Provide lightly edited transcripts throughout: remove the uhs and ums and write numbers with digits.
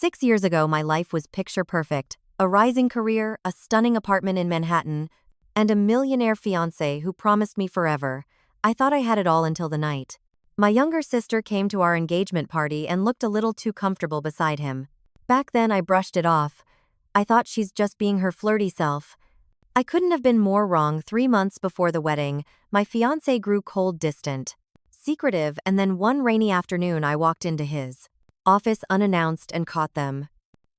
6 years ago, my life was picture perfect. A rising career, a stunning apartment in Manhattan, and a millionaire fiancé who promised me forever. I thought I had it all until the night. My younger sister came to our engagement party and looked a little too comfortable beside him. Back then, I brushed it off. I thought she's just being her flirty self. I couldn't have been more wrong. 3 months before the wedding, my fiancé grew cold, distant, secretive, and then one rainy afternoon I walked into his office unannounced and caught them.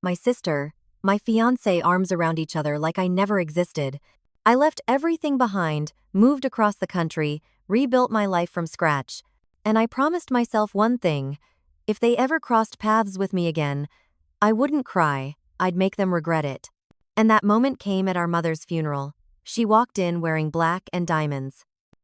My sister, my fiancé, arms around each other like I never existed. I left everything behind, moved across the country, rebuilt my life from scratch. And I promised myself one thing: if they ever crossed paths with me again, I wouldn't cry, I'd make them regret it. And that moment came at our mother's funeral. She walked in wearing black and diamonds,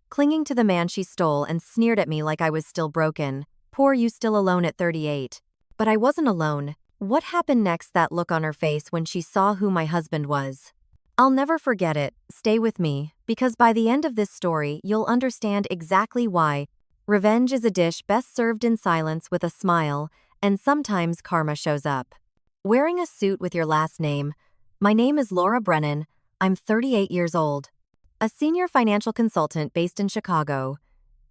clinging to the man she stole, and sneered at me like I was still broken. Poor you, still alone at 38. But I wasn't alone. What happened next, that look on her face when she saw who my husband was? I'll never forget it. Stay with me, because by the end of this story, you'll understand exactly why revenge is a dish best served in silence with a smile, and sometimes karma shows up wearing a suit with your last name. My name is Laura Brennan. I'm 38 years old, a senior financial consultant based in Chicago.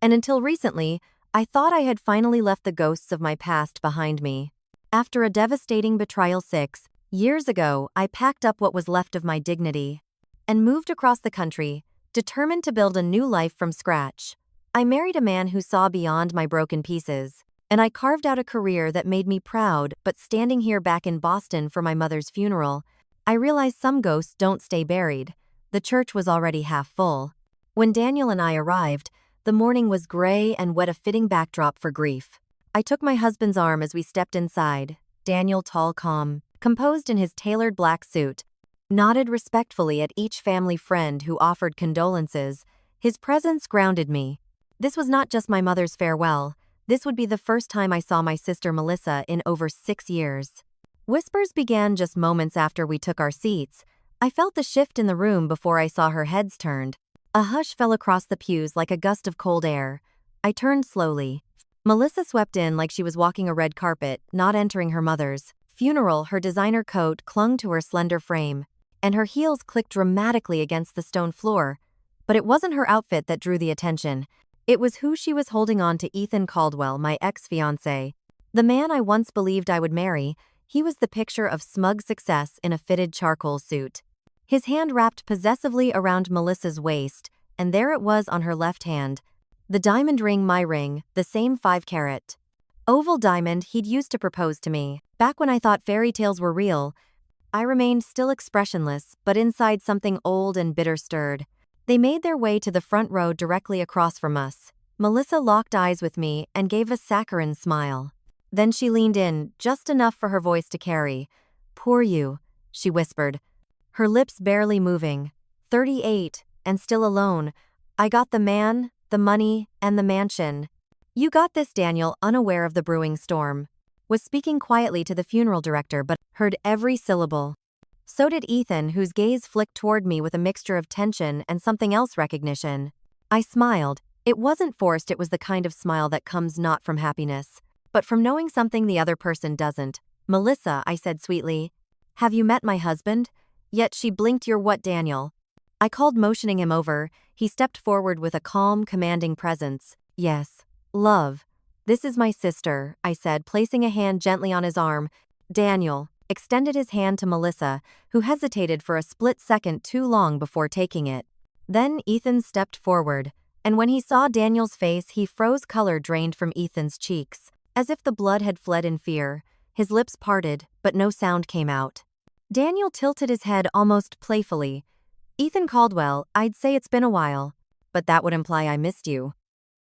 And until recently, I thought I had finally left the ghosts of my past behind me. After a devastating betrayal 6 years ago, I packed up what was left of my dignity and moved across the country, determined to build a new life from scratch. I married a man who saw beyond my broken pieces, and I carved out a career that made me proud. But standing here back in Boston for my mother's funeral, I realized some ghosts don't stay buried. The church was already half full. When Daniel and I arrived, the morning was gray and wet, a fitting backdrop for grief. I took my husband's arm as we stepped inside. Daniel, tall, calm, composed in his tailored black suit, nodded respectfully at each family friend who offered condolences. His presence grounded me. This was not just my mother's farewell. This would be the first time I saw my sister Melissa in over 6 years. Whispers began just moments after we took our seats. I felt the shift in the room before I saw her heads turned. A hush fell across the pews like a gust of cold air. I turned slowly. Melissa swept in like she was walking a red carpet, not entering her mother's funeral. Her designer coat clung to her slender frame, and her heels clicked dramatically against the stone floor. But it wasn't her outfit that drew the attention. It was who she was holding on to. Ethan Caldwell, my ex-fiancé. The man I once believed I would marry. He was the picture of smug success in a fitted charcoal suit. His hand wrapped possessively around Melissa's waist, and there it was on her left hand. The diamond ring, my ring, the same 5-carat oval diamond he'd used to propose to me. Back when I thought fairy tales were real, I remained still expressionless, but inside something old and bitter stirred. They made their way to the front row directly across from us. Melissa locked eyes with me and gave a saccharine smile. Then she leaned in, just enough for her voice to carry. "Poor you," she whispered, her lips barely moving. 38, and still alone. I got the man, the money, and the mansion. You got this. Daniel, unaware of the brewing storm, was speaking quietly to the funeral director but heard every syllable. So did Ethan, whose gaze flicked toward me with a mixture of tension and something else, recognition. I smiled. It wasn't forced. It was the kind of smile that comes not from happiness, but from knowing something the other person doesn't. "Melissa," I said sweetly, "have you met my husband?" Yet she blinked. "You're what, Daniel?" I called, motioning him over. He stepped forward with a calm, commanding presence. "Yes, love. This is my sister," I said, placing a hand gently on his arm. Daniel extended his hand to Melissa, who hesitated for a split second too long before taking it. Then Ethan stepped forward, and when he saw Daniel's face, he froze. Color drained from Ethan's cheeks, as if the blood had fled in fear. His lips parted, but no sound came out. Daniel tilted his head almost playfully. "Ethan Caldwell, I'd say it's been a while, but that would imply I missed you."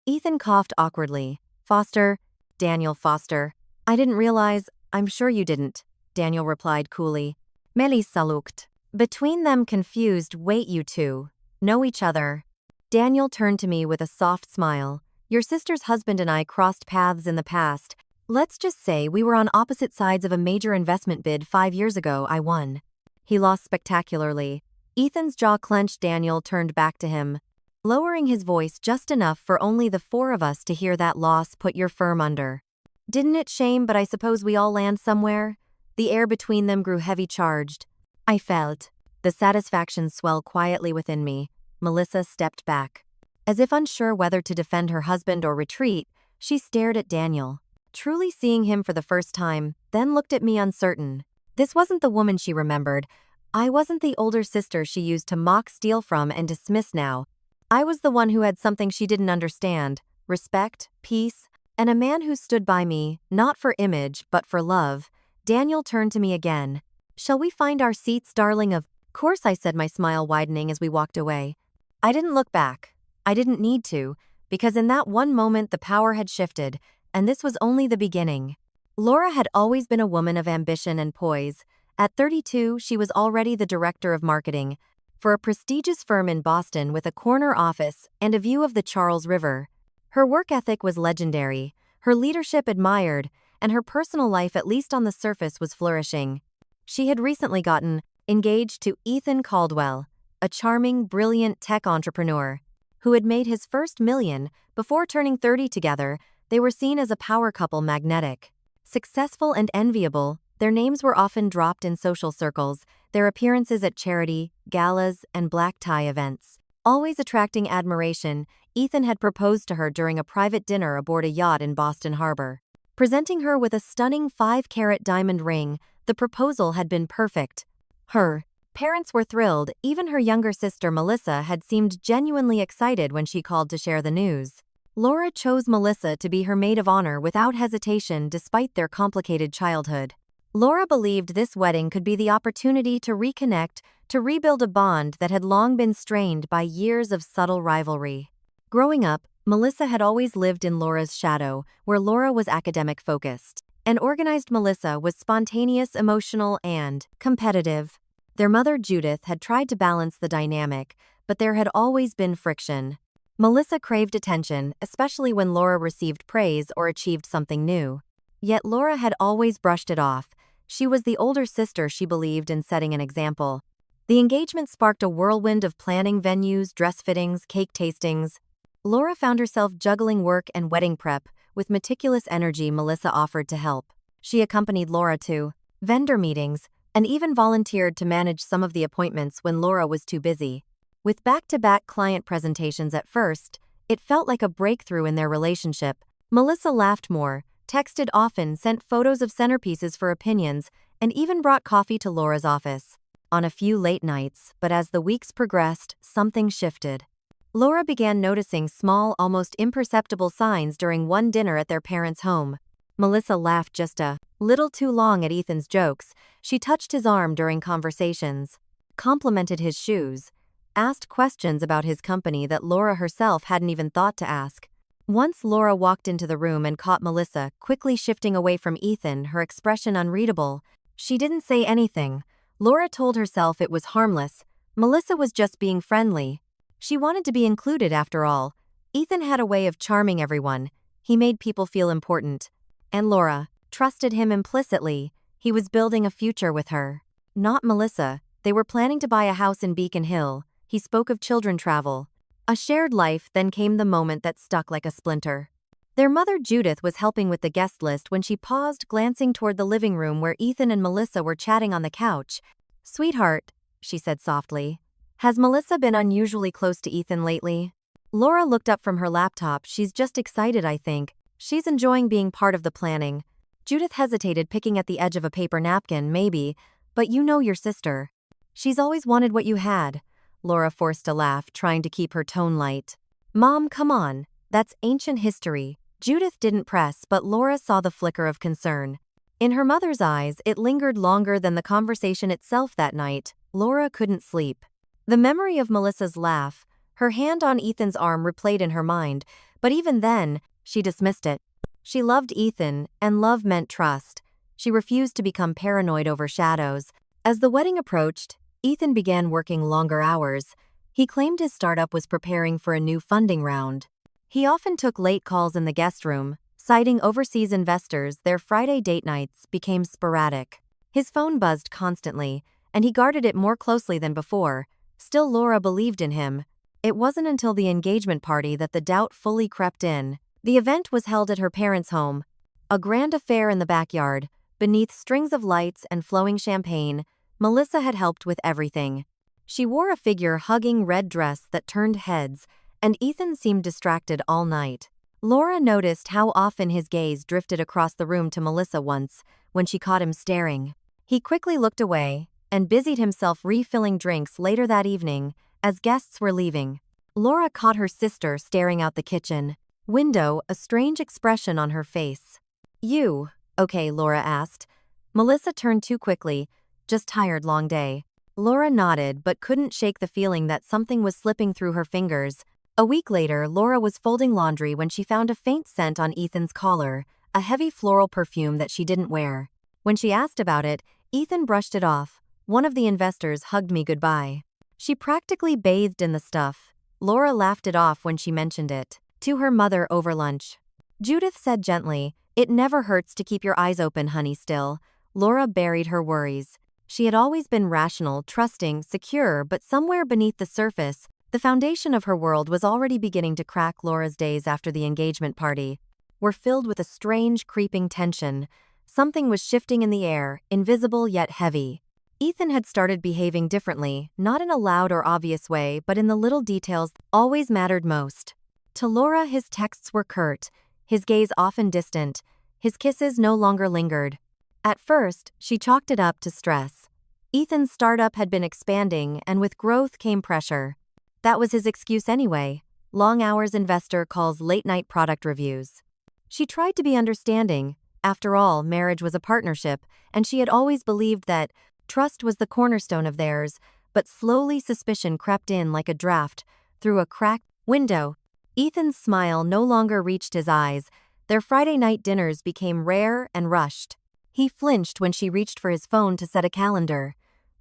Ethan coughed awkwardly. "Foster." "Daniel Foster. I didn't realize." "I'm sure you didn't," Daniel replied coolly. "Melissa looked between them, confused. "Wait, you two know each other?" Daniel turned to me with a soft smile. "Your sister's husband and I crossed paths in the past. Let's just say we were on opposite sides of a major investment bid 5 years ago. I won. He lost spectacularly." Ethan's jaw clenched. Daniel turned back to him, lowering his voice just enough for only the 4 of us to hear. "That loss put your firm under, didn't it? Shame, but I suppose we all land somewhere." The air between them grew heavy-charged. I felt the satisfaction swell quietly within me. Melissa stepped back. As if unsure whether to defend her husband or retreat, she stared at Daniel, truly seeing him for the first time, then looked at me uncertain. This wasn't the woman she remembered. I wasn't the older sister she used to mock, steal from, and dismiss now. I was the one who had something she didn't understand: respect, peace, and a man who stood by me, not for image, but for love. Daniel turned to me again. "Shall we find our seats, darling?" Of course, I said, my smile widening as we walked away. I didn't look back. I didn't need to, because in that one moment the power had shifted, and this was only the beginning. Laura had always been a woman of ambition and poise. At 32, she was already the director of marketing for a prestigious firm in Boston with a corner office and a view of the Charles River. Her work ethic was legendary, her leadership admired, and her personal life, at least on the surface, was flourishing. She had recently gotten engaged to Ethan Caldwell, a charming, brilliant tech entrepreneur who had made his first million before turning 30 together. They were seen as a power couple, magnetic, successful, and enviable. Their names were often dropped in social circles, their appearances at charity, galas, and black tie events always attracting admiration. Ethan had proposed to her during a private dinner aboard a yacht in Boston Harbor, presenting her with a stunning 5-carat diamond ring. The proposal had been perfect. Her parents were thrilled. Even her younger sister Melissa had seemed genuinely excited when she called to share the news. Laura chose Melissa to be her maid of honor without hesitation, despite their complicated childhood. Laura believed this wedding could be the opportunity to reconnect, to rebuild a bond that had long been strained by years of subtle rivalry. Growing up, Melissa had always lived in Laura's shadow, where Laura was academic-focused, and organized Melissa was spontaneous, emotional, and competitive. Their mother, Judith, had tried to balance the dynamic, but there had always been friction. Melissa craved attention, especially when Laura received praise or achieved something new. Yet Laura had always brushed it off. She was the older sister, she believed in setting an example. The engagement sparked a whirlwind of planning: venues, dress fittings, cake tastings. Laura found herself juggling work and wedding prep with meticulous energy. Melissa offered to help. She accompanied Laura to vendor meetings and even volunteered to manage some of the appointments when Laura was too busy. With back-to-back client presentations at first, it felt like a breakthrough in their relationship. Melissa laughed more, texted often, sent photos of centerpieces for opinions, and even brought coffee to Laura's office on a few late nights. But as the weeks progressed, something shifted. Laura began noticing small, almost imperceptible signs during one dinner at their parents' home. Melissa laughed just a little too long at Ethan's jokes. She touched his arm during conversations, complimented his shoes, asked questions about his company that Laura herself hadn't even thought to ask. Once Laura walked into the room and caught Melissa quickly shifting away from Ethan, her expression unreadable. She didn't say anything. Laura told herself it was harmless. Melissa was just being friendly. She wanted to be included after all. Ethan had a way of charming everyone. He made people feel important. And Laura trusted him implicitly. He was building a future with her, not Melissa. They were planning to buy a house in Beacon Hill. He spoke of children, travel, a shared life. Then came the moment that stuck like a splinter. Their mother, Judith, was helping with the guest list when she paused, glancing toward the living room where Ethan and Melissa were chatting on the couch. "Sweetheart," she said softly, "has Melissa been unusually close to Ethan lately?" Laura looked up from her laptop. "She's just excited, I think. She's enjoying being part of the planning." Judith hesitated, picking at the edge of a paper napkin. "Maybe, but you know your sister. She's always wanted what you had." Laura forced a laugh, trying to keep her tone light. "Mom, come on. That's ancient history." Judith didn't press, but Laura saw the flicker of concern. In her mother's eyes, it lingered longer than the conversation itself that night. Laura couldn't sleep. The memory of Melissa's laugh, her hand on Ethan's arm, replayed in her mind, but even then, she dismissed it. She loved Ethan, and love meant trust. She refused to become paranoid over shadows. As the wedding approached, Ethan began working longer hours. He claimed his startup was preparing for a new funding round. He often took late calls in the guest room, citing overseas investors. Their Friday date nights became sporadic. His phone buzzed constantly, and he guarded it more closely than before. Still, Laura believed in him. It wasn't until the engagement party that the doubt fully crept in. The event was held at her parents' home, a grand affair in the backyard, Beneath strings of lights and flowing champagne, Melissa had helped with everything. She wore a figure-hugging red dress that turned heads, and Ethan seemed distracted all night. Laura noticed how often his gaze drifted across the room to Melissa once, when she caught him staring. He quickly looked away, and busied himself refilling drinks later that evening, as guests were leaving. Laura caught her sister staring out the kitchen window, a strange expression on her face. "You, okay?" Laura asked. Melissa turned too quickly. "Just tired, long day." Laura nodded but couldn't shake the feeling that something was slipping through her fingers. A week later, Laura was folding laundry when she found a faint scent on Ethan's collar, a heavy floral perfume that she didn't wear. When she asked about it, Ethan brushed it off. "One of the investors hugged me goodbye." She practically bathed in the stuff. Laura laughed it off when she mentioned it to her mother over lunch. Judith said gently, "It never hurts to keep your eyes open, honey, still." Laura buried her worries. She had always been rational, trusting, secure, but somewhere beneath the surface, the foundation of her world was already beginning to crack. Laura's days after the engagement party were filled with a strange, creeping tension. Something was shifting in the air, invisible yet heavy. Ethan had started behaving differently, not in a loud or obvious way, but in the little details that always mattered most. To Laura, his texts were curt, his gaze often distant, his kisses no longer lingered. At first, she chalked it up to stress. Ethan's startup had been expanding, and with growth came pressure. That was his excuse anyway. Long hours, investor calls, late-night product reviews. She tried to be understanding. After all, marriage was a partnership, and she had always believed that trust was the cornerstone of theirs, but slowly suspicion crept in like a draft through a cracked window. Ethan's smile no longer reached his eyes. Their Friday night dinners became rare and rushed. He flinched when she reached for his phone to set a calendar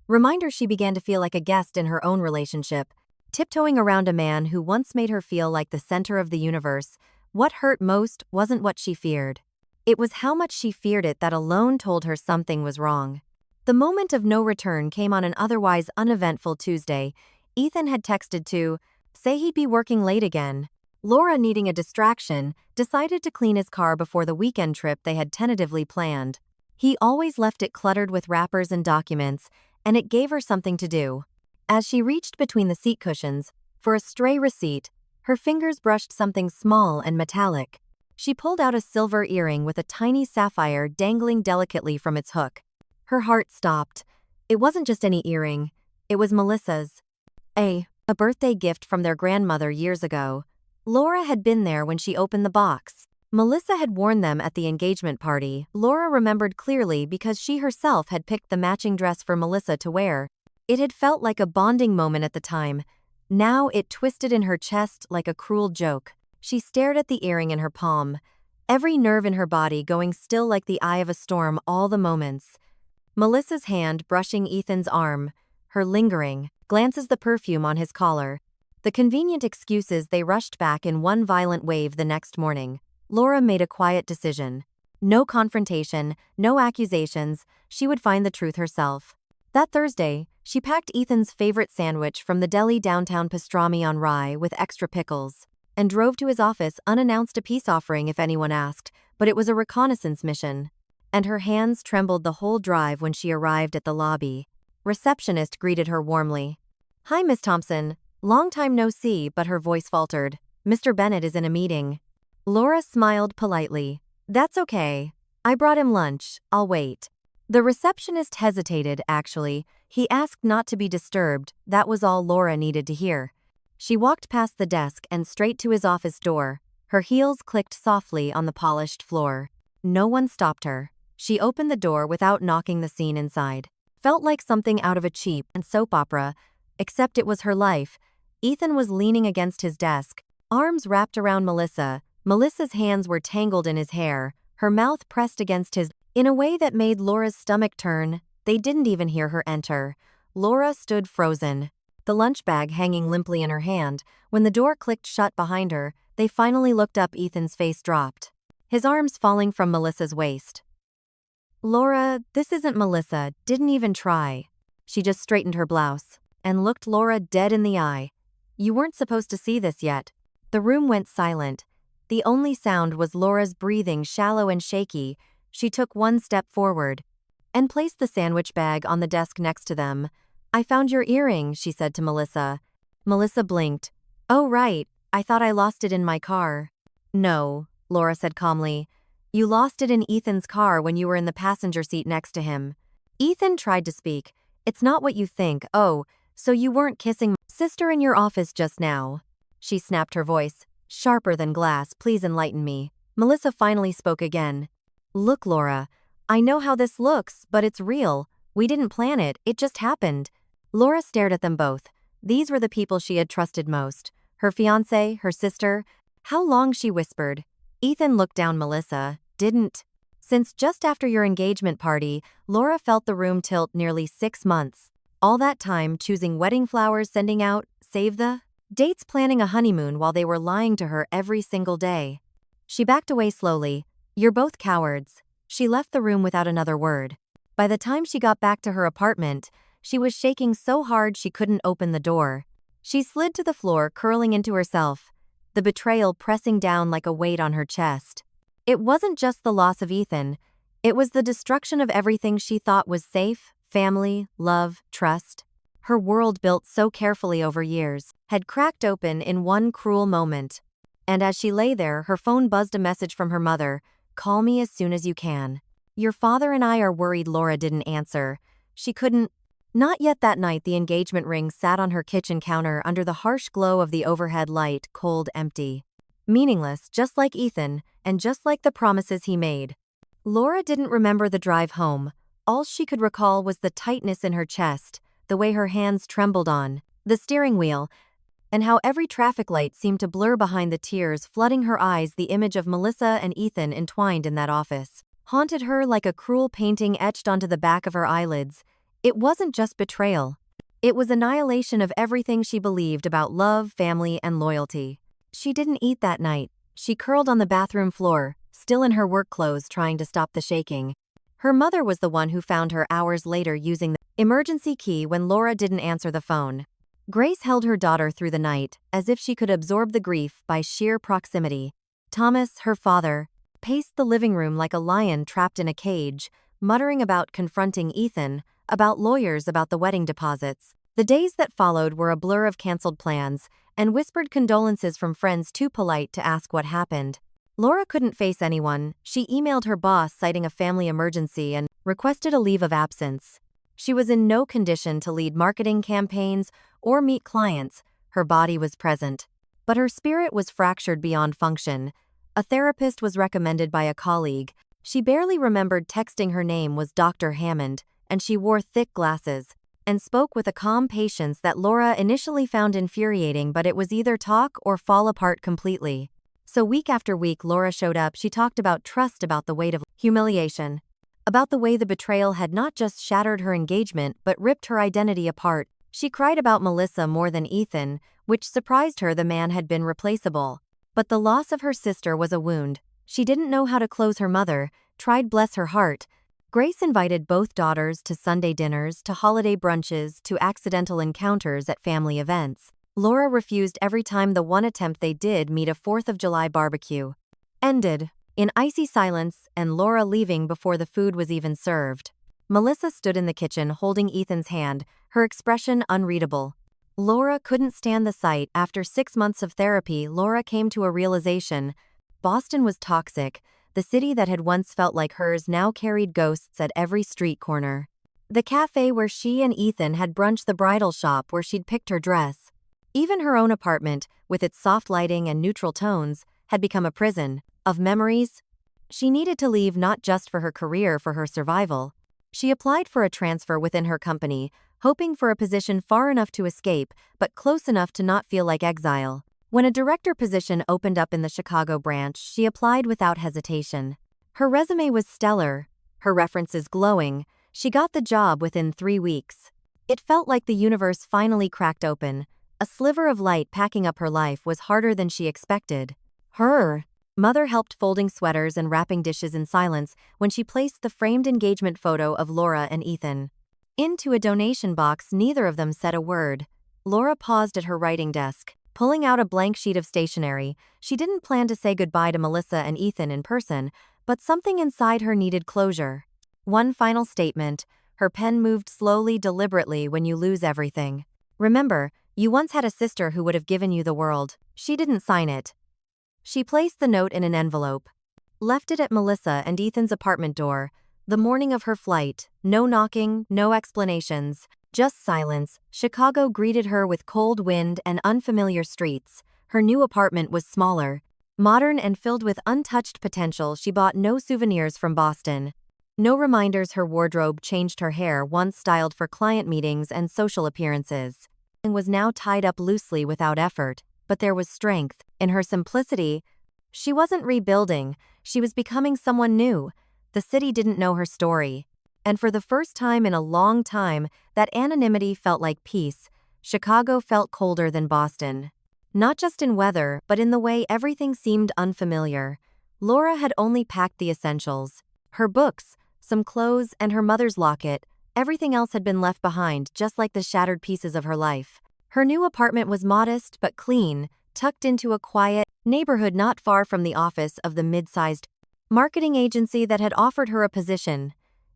reminder. She began to feel like a guest in her own relationship, tiptoeing around a man who once made her feel like the center of the universe. What hurt most wasn't what she feared. It was how much she feared it that alone told her something was wrong. The moment of no return came on an otherwise uneventful Tuesday. Ethan had texted to say he'd be working late again. Laura, needing a distraction, decided to clean his car before the weekend trip they had tentatively planned. He always left it cluttered with wrappers and documents, and it gave her something to do. As she reached between the seat cushions for a stray receipt, her fingers brushed something small and metallic. She pulled out a silver earring with a tiny sapphire dangling delicately from its hook. Her heart stopped. It wasn't just any earring. It was Melissa's. A birthday gift from their grandmother years ago. Laura had been there when she opened the box. Melissa had worn them at the engagement party. Laura remembered clearly because she herself had picked the matching dress for Melissa to wear. It had felt like a bonding moment at the time. Now it twisted in her chest like a cruel joke. She stared at the earring in her palm, every nerve in her body going still like the eye of a storm all the moments. Melissa's hand brushing Ethan's arm, her lingering glances, the perfume on his collar. The convenient excuses they rushed back in one violent wave the next morning. Laura made a quiet decision. No confrontation, no accusations, she would find the truth herself. That Thursday, she packed Ethan's favorite sandwich from the deli downtown, pastrami on rye with extra pickles, and drove to his office unannounced, a peace offering if anyone asked, but it was a reconnaissance mission. And her hands trembled the whole drive when she arrived at the lobby. Receptionist greeted her warmly. "Hi, Miss Thompson. Long time no see," but her voice faltered. "Mr. Bennett is in a meeting." Laura smiled politely. "That's okay. I brought him lunch. I'll wait." The receptionist hesitated, actually. He asked not to be disturbed. That was all Laura needed to hear. She walked past the desk and straight to his office door. Her heels clicked softly on the polished floor. No one stopped her. She opened the door without knocking. The scene inside felt like something out of a cheap soap opera, except it was her life. Ethan was leaning against his desk, arms wrapped around Melissa. Melissa's hands were tangled in his hair, her mouth pressed against his, in a way that made Laura's stomach turn. They didn't even hear her enter. Laura stood frozen, the lunch bag hanging limply in her hand. When the door clicked shut behind her, they finally looked up. Ethan's face dropped, his arms falling from Melissa's waist. "Laura, this isn't Melissa, didn't even try." She just straightened her blouse and looked Laura dead in the eye. "You weren't supposed to see this yet." The room went silent. The only sound was Laura's breathing, shallow and shaky. She took one step forward and placed the sandwich bag on the desk next to them. "I found your earring," she said to Melissa. Melissa blinked. "Oh right, I thought I lost it in my car." "No," Laura said calmly. "You lost it in Ethan's car when you were in the passenger seat next to him." Ethan tried to speak. "It's not what you think. Oh, so you weren't kissing my sister in your office just now?" She snapped, her voice sharper than glass. "Please enlighten me." Melissa finally spoke again. "Look, Laura, I know how this looks, but it's real. We didn't plan it, it just happened." Laura stared at them both. These were the people she had trusted most. Her fiancé, her sister. "How long?" she whispered. Ethan looked down. "Melissa, didn't." "Since just after your engagement party," Laura felt the room tilt. "Nearly 6 months. All that time choosing wedding flowers, sending out, save the dates, planning a honeymoon while they were lying to her every single day." She backed away slowly. "You're both cowards." She left the room without another word. By the time she got back to her apartment, she was shaking so hard she couldn't open the door. She slid to the floor, curling into herself, the betrayal pressing down like a weight on her chest. It wasn't just the loss of Ethan, it was the destruction of everything she thought was safe: family, love, trust. Her world, built so carefully over years, had cracked open in one cruel moment. And as she lay there, her phone buzzed. A message from her mother. "Call me as soon as you can. Your father and I are worried." Laura didn't answer. She couldn't. Not yet. That night, the engagement ring sat on her kitchen counter under the harsh glow of the overhead light, cold, empty. Meaningless, just like Ethan, and just like the promises he made. Laura didn't remember the drive home. All she could recall was the tightness in her chest, the way her hands trembled on the steering wheel, and how every traffic light seemed to blur behind the tears flooding her eyes. The image of Melissa and Ethan entwined in that office haunted her like a cruel painting etched onto the back of her eyelids. It wasn't just betrayal. It was annihilation of everything she believed about love, family, and loyalty. She didn't eat that night. She curled on the bathroom floor, still in her work clothes, trying to stop the shaking. Her mother was the one who found her hours later using the emergency key when Laura didn't answer the phone. Grace held her daughter through the night, as if she could absorb the grief by sheer proximity. Thomas, her father, paced the living room like a lion trapped in a cage, muttering about confronting Ethan, about lawyers, about the wedding deposits. The days that followed were a blur of canceled plans and whispered condolences from friends too polite to ask what happened. Laura couldn't face anyone. She emailed her boss citing a family emergency and requested a leave of absence. She was in no condition to lead marketing campaigns or meet clients. Her body was present, but her spirit was fractured beyond function. A therapist was recommended by a colleague. She barely remembered texting. Her name was Dr. Hammond, and she wore thick glasses and spoke with a calm patience that Laura initially found infuriating, but it was either talk or fall apart completely. So week after week, Laura showed up. She talked about trust, about the weight of humiliation, about the way the betrayal had not just shattered her engagement but ripped her identity apart. She cried about Melissa more than Ethan, which surprised her. The man had been replaceable. But the loss of her sister was a wound. She didn't know how to close. Her mother tried. Bless her heart. Grace invited both daughters to Sunday dinners, to holiday brunches, to accidental encounters at family events. Laura refused every time. The one attempt they did meet, a 4th of July barbecue, ended in icy silence and Laura leaving before the food was even served. Melissa stood in the kitchen holding Ethan's hand, her expression unreadable. Laura couldn't stand the sight. After 6 months of therapy, Laura came to a realization. Boston was toxic. The city that had once felt like hers now carried ghosts at every street corner. The cafe where she and Ethan had brunch, the bridal shop where she'd picked her dress. Even her own apartment, with its soft lighting and neutral tones, had become a prison of memories. She needed to leave, not just for her career, for her survival. She applied for a transfer within her company, hoping for a position far enough to escape, but close enough to not feel like exile. When a director position opened up in the Chicago branch, she applied without hesitation. Her resume was stellar, her references glowing. She got the job within 3 weeks. It felt like the universe finally cracked open. A sliver of light. Packing up her life was harder than she expected. Her mother helped folding sweaters and wrapping dishes in silence when she placed the framed engagement photo of Laura and Ethan into a donation box. Neither of them said a word. Laura paused at her writing desk, pulling out a blank sheet of stationery. She didn't plan to say goodbye to Melissa and Ethan in person, but something inside her needed closure. One final statement. Her pen moved slowly, deliberately. When you lose everything. Remember, you once had a sister who would have given you the world. She didn't sign it. She placed the note in an envelope. Left it at Melissa and Ethan's apartment door. The morning of her flight. No knocking, no explanations. Just silence. Chicago greeted her with cold wind and unfamiliar streets. Her new apartment was smaller, modern and filled with untouched potential. She bought no souvenirs from Boston. No reminders. Her wardrobe changed. Her hair, once styled for client meetings and social appearances, and was now tied up loosely without effort. But there was strength in her simplicity. She wasn't rebuilding, she was becoming someone new. The city didn't know her story. And for the first time in a long time, that anonymity felt like peace. Chicago felt colder than Boston. Not just in weather, but in the way everything seemed unfamiliar. Laura had only packed the essentials. Her books, some clothes, and her mother's locket. Everything else had been left behind, just like the shattered pieces of her life. Her new apartment was modest but clean, tucked into a quiet neighborhood not far from the office of the mid-sized marketing agency that had offered her a position.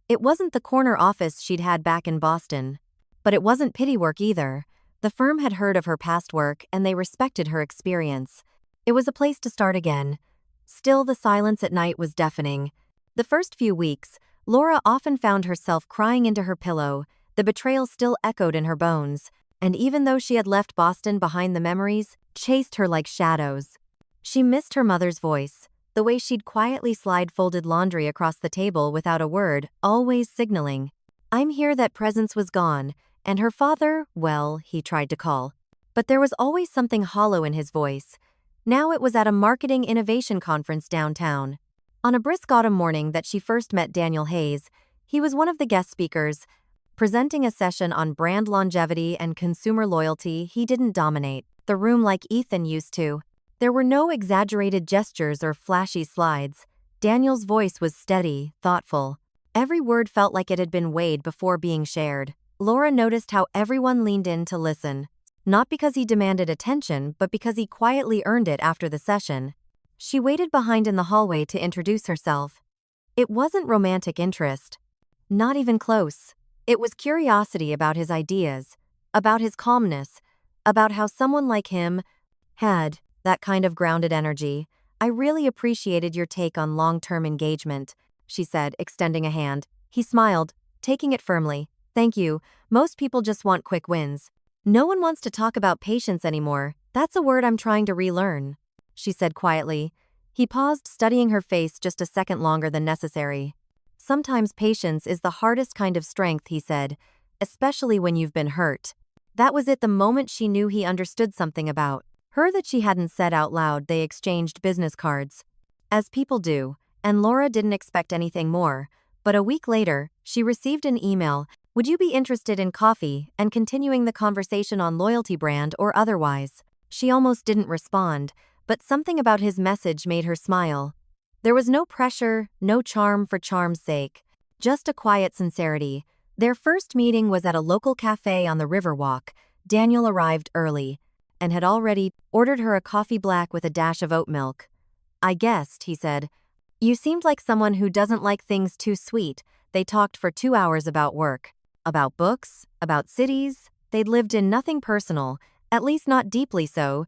It wasn't the corner office she'd had back in Boston. But it wasn't pity work either. The firm had heard of her past work and they respected her experience. It was a place to start again. Still, the silence at night was deafening. The first few weeks, Laura often found herself crying into her pillow. The betrayal still echoed in her bones. And even though she had left Boston behind, the memories chased her like shadows. She missed her mother's voice, the way she'd quietly slide folded laundry across the table without a word, always signaling, "I'm here." That presence was gone, and her father, well, he tried to call. But there was always something hollow in his voice. Now it was at a marketing innovation conference downtown. On a brisk autumn morning that she first met Daniel Hayes, he was one of the guest speakers. Presenting a session on brand longevity and consumer loyalty. He didn't dominate the room like Ethan used to. There were no exaggerated gestures or flashy slides. Daniel's voice was steady, thoughtful. Every word felt like it had been weighed before being shared. Laura noticed how everyone leaned in to listen. Not because he demanded attention, but because he quietly earned it after the session. She waited behind in the hallway to introduce herself. It wasn't romantic interest. Not even close. It was curiosity about his ideas, about his calmness, about how someone like him had that kind of grounded energy. "I really appreciated your take on long-term engagement," she said, extending a hand. He smiled, taking it firmly. "Thank you. Most people just want quick wins. No one wants to talk about patience anymore. That's a word I'm trying to relearn," she said quietly. He paused, studying her face just a second longer than necessary. "Sometimes patience is the hardest kind of strength," he said, "especially when you've been hurt." That was it, the moment she knew he understood something about her that she hadn't said out loud. They exchanged business cards, as people do, and Laura didn't expect anything more. But a week later, she received an email. "Would you be interested in coffee and continuing the conversation on loyalty, brand or otherwise?" She almost didn't respond, but something about his message made her smile. There was no pressure, no charm for charm's sake, just a quiet sincerity. Their first meeting was at a local cafe on the Riverwalk. Daniel arrived early and had already ordered her a coffee black with a dash of oat milk. "I guessed," he said. "You seemed like someone who doesn't like things too sweet." They talked for 2 hours about work, about books, about cities. They'd lived in nothing personal, at least not deeply so.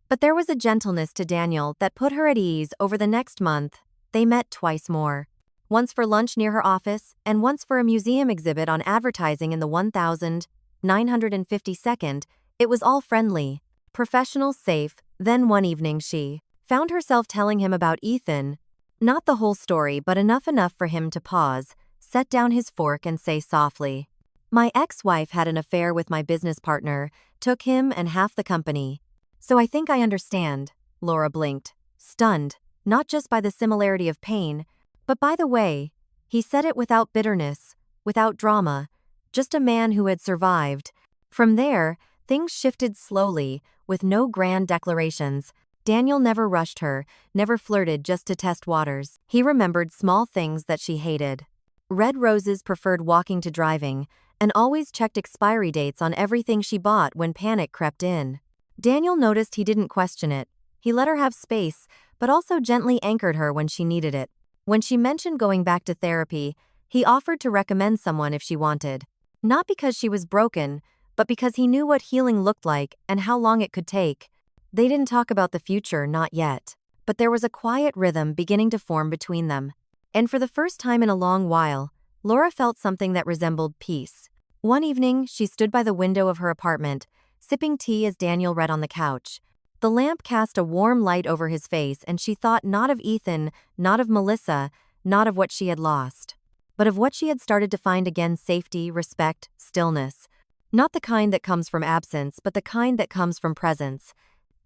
But there was a gentleness to Daniel that put her at ease. Over the next month, they met twice more. Once for lunch near her office, and once for a museum exhibit on advertising in the 1952nd. It was all friendly, professional, safe. Then one evening she found herself telling him about Ethan. Not the whole story, but enough for him to pause, set down his fork and say softly, "My ex-wife had an affair with my business partner, took him and half the company. So I think I understand." Laura blinked, stunned, not just by the similarity of pain, but by the way he said it, without bitterness, without drama, just a man who had survived. From there, things shifted slowly, with no grand declarations. Daniel never rushed her, never flirted just to test waters. He remembered small things that she hated. Red roses, preferred walking to driving, and always checked expiry dates on everything she bought when panic crept in. Daniel noticed he didn't question it. He let her have space, but also gently anchored her when she needed it. When she mentioned going back to therapy, he offered to recommend someone if she wanted. Not because she was broken, but because he knew what healing looked like and how long it could take. They didn't talk about the future, not yet. But there was a quiet rhythm beginning to form between them. And for the first time in a long while, Laura felt something that resembled peace. One evening, she stood by the window of her apartment, sipping tea as Daniel read on the couch. The lamp cast a warm light over his face, and she thought not of Ethan, not of Melissa, not of what she had lost, but of what she had started to find again: safety, respect, stillness. Not the kind that comes from absence, but the kind that comes from presence.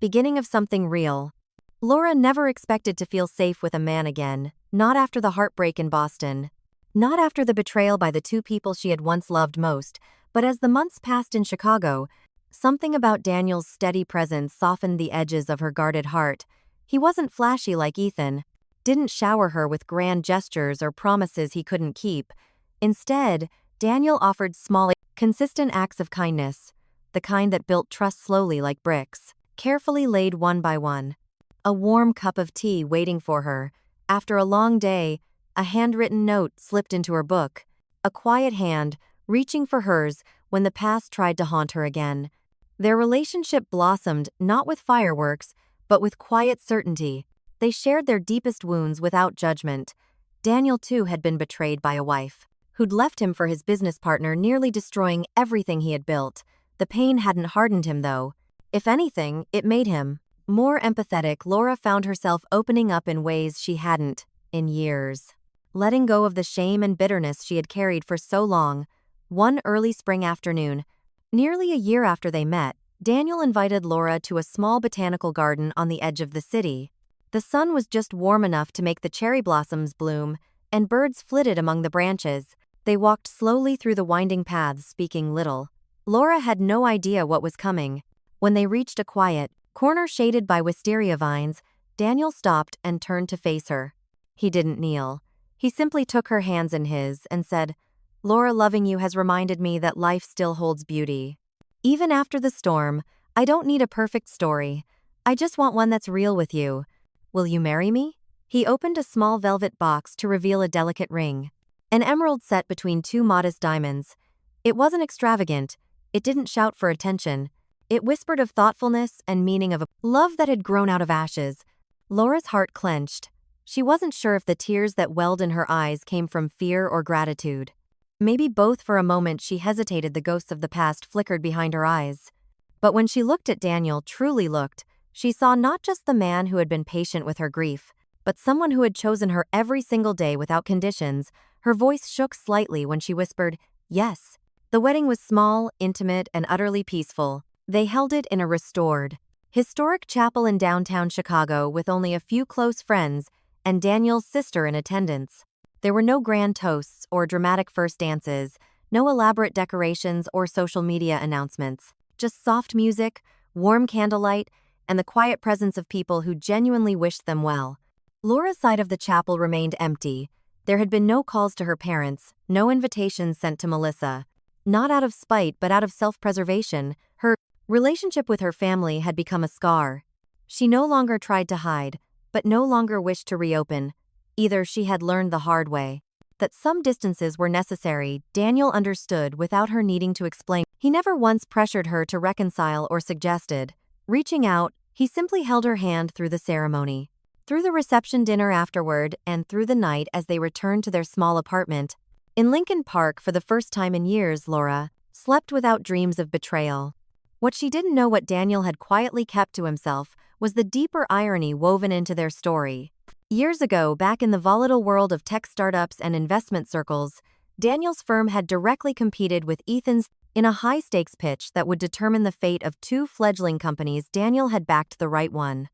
Beginning of something real. Laura never expected to feel safe with a man again, not after the heartbreak in Boston. Not after the betrayal by the two people she had once loved most, but as the months passed in Chicago, something about Daniel's steady presence softened the edges of her guarded heart. He wasn't flashy like Ethan, didn't shower her with grand gestures or promises he couldn't keep. Instead, Daniel offered small, consistent acts of kindness, the kind that built trust slowly like bricks, carefully laid one by one. A warm cup of tea waiting for her. After a long day, a handwritten note slipped into her book, a quiet hand reaching for hers when the past tried to haunt her again. Their relationship blossomed not with fireworks, but with quiet certainty. They shared their deepest wounds without judgment. Daniel, too, had been betrayed by a wife who'd left him for his business partner, nearly destroying everything he had built. The pain hadn't hardened him, though. If anything, it made him more empathetic. Laura found herself opening up in ways she hadn't in years, letting go of the shame and bitterness she had carried for so long. One early spring afternoon, nearly a year after they met, Daniel invited Laura to a small botanical garden on the edge of the city. The sun was just warm enough to make the cherry blossoms bloom, and birds flitted among the branches. They walked slowly through the winding paths, speaking little. Laura had no idea what was coming. When they reached a quiet corner shaded by wisteria vines, Daniel stopped and turned to face her. He didn't kneel. He simply took her hands in his and said, "Laura, loving you has reminded me that life still holds beauty. Even after the storm, I don't need a perfect story. I just want one that's real with you. Will you marry me?" He opened a small velvet box to reveal a delicate ring, an emerald set between two modest diamonds. It wasn't extravagant. It didn't shout for attention. It whispered of thoughtfulness and meaning, of a love that had grown out of ashes. Laura's heart clenched. She wasn't sure if the tears that welled in her eyes came from fear or gratitude. Maybe both. For a moment she hesitated. The ghosts of the past flickered behind her eyes. But when she looked at Daniel, truly looked, she saw not just the man who had been patient with her grief, but someone who had chosen her every single day without conditions. Her voice shook slightly when she whispered, "Yes." The wedding was small, intimate, and utterly peaceful. They held it in a restored, historic chapel in downtown Chicago with only a few close friends and Daniel's sister in attendance. There were no grand toasts or dramatic first dances, no elaborate decorations or social media announcements, just soft music, warm candlelight, and the quiet presence of people who genuinely wished them well. Laura's side of the chapel remained empty. There had been no calls to her parents, no invitations sent to Melissa. Not out of spite, but out of self-preservation. Her relationship with her family had become a scar. She no longer tried to hide, but no longer wished to reopen. Either she had learned the hard way that some distances were necessary. Daniel understood without her needing to explain. He never once pressured her to reconcile or suggested reaching out. He simply held her hand through the ceremony, through the reception dinner afterward, and through the night as they returned to their small apartment in Lincoln Park. For the first time in years, Laura slept without dreams of betrayal. What she didn't know, what Daniel had quietly kept to himself, was the deeper irony woven into their story. Years ago, back in the volatile world of tech startups and investment circles, Daniel's firm had directly competed with Ethan's in a high-stakes pitch that would determine the fate of two fledgling companies. Daniel had backed the right one.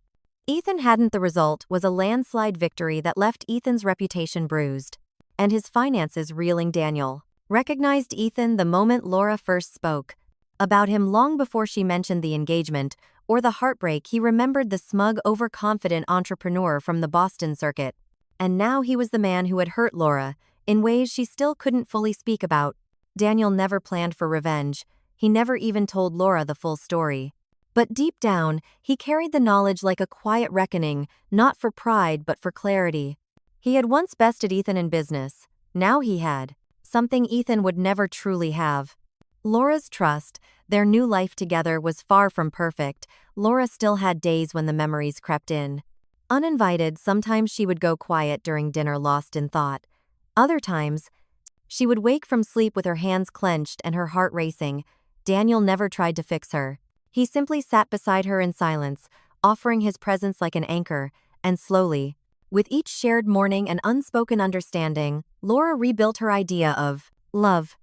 Ethan hadn't. The result was a landslide victory that left Ethan's reputation bruised and his finances reeling. Daniel recognized Ethan the moment Laura first spoke about him, long before she mentioned the engagement or the heartbreak. He remembered the smug, overconfident entrepreneur from the Boston circuit. And now he was the man who had hurt Laura in ways she still couldn't fully speak about. Daniel never planned for revenge. He never even told Laura the full story. But deep down, he carried the knowledge like a quiet reckoning, not for pride but for clarity. He had once bested Ethan in business. Now he had something Ethan would never truly have. Laura's trust. Their new life together was far from perfect. Laura still had days when the memories crept in. Uninvited, sometimes she would go quiet during dinner, lost in thought. Other times, she would wake from sleep with her hands clenched and her heart racing. Daniel never tried to fix her. He simply sat beside her in silence, offering his presence like an anchor, and slowly, with each shared morning and unspoken understanding, Laura rebuilt her idea of love.